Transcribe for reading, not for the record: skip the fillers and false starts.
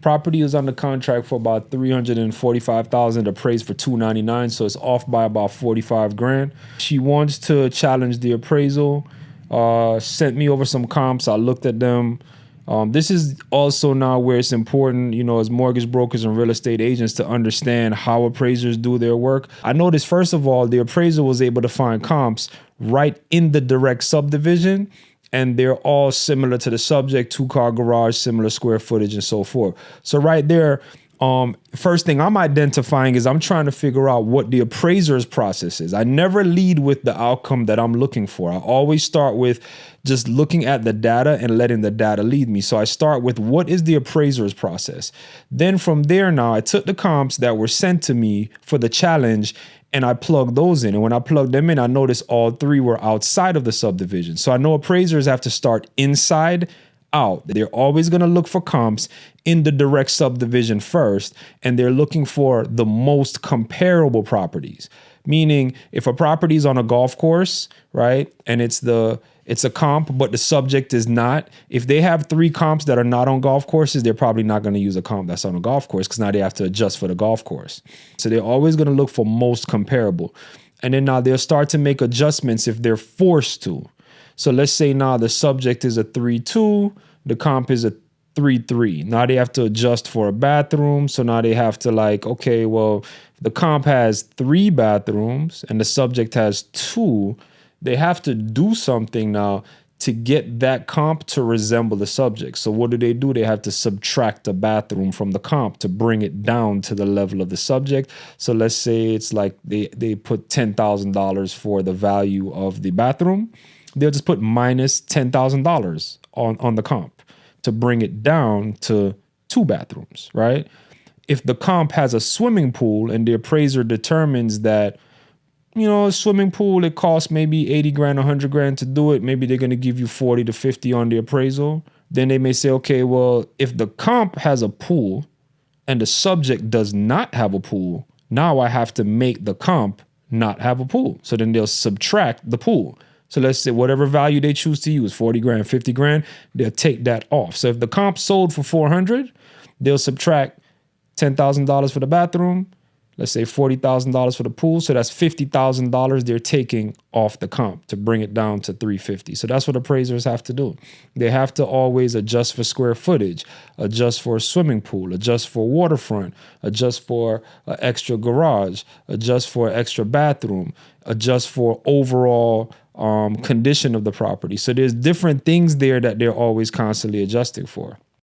Property is under contract for about $345,000, appraised for $299,000, so it's off by about 45 grand. She wants to challenge the appraisal. Sent me over some comps. I looked at them. This is also now where it's important, you know, as mortgage brokers and real estate agents, to understand how appraisers do their work. I noticed, first of all, the appraiser was able to find comps right in the direct subdivision, and they're all similar to the subject, 2-car garage, similar square footage, and so forth. So right there, first thing I'm identifying is I'm trying to figure out what the appraiser's process is. I never lead with the outcome that I'm looking for. I always start with just looking at the data and letting the data lead me. So I start with, what is the appraiser's process? Then from there, now I took the comps that were sent to me for the challenge and I plugged those in. And when I plugged them in, I noticed all three were outside of the subdivision. So I know appraisers have to start inside out. They're always going to look for comps in the direct subdivision first, and they're looking for the most comparable properties. Meaning, if a property is on a golf course, right, and it's a comp, but the subject is not, if they have 3 comps that are not on golf courses, they're probably not going to use a comp that's on a golf course, because now they have to adjust for the golf course. So they're always going to look for most comparable. And then now they'll start to make adjustments if they're forced to. So let's say now the subject is a 3-2, the comp is a 3-3. Now they have to adjust for a bathroom. So now they have to, like, okay, well, the comp has 3 bathrooms and the subject has 2. They have to do something now to get that comp to resemble the subject. So what do? They have to subtract a bathroom from the comp to bring it down to the level of the subject. So let's say it's like they put $10,000 for the value of the bathroom. They'll just put minus $10,000 on the comp to bring it down to 2 bathrooms, right? If the comp has a swimming pool and the appraiser determines that, you know, a swimming pool, it costs maybe 80 grand, 100 grand to do it. Maybe they're going to give you 40 to 50 on the appraisal. Then they may say, okay, well, if the comp has a pool and the subject does not have a pool, now I have to make the comp not have a pool. So then they'll subtract the pool. So let's say whatever value they choose to use, 40 grand, 50 grand, they'll take that off. So if the comp sold for 400, they'll subtract $10,000 for the bathroom, let's say $40,000 for the pool. So that's $50,000 they're taking off the comp to bring it down to 350. So that's what appraisers have to do. They have to always adjust for square footage, adjust for a swimming pool, adjust for waterfront, adjust for an extra garage, adjust for an extra bathroom, adjust for overall condition of the property. So there's different things there that they're always constantly adjusting for.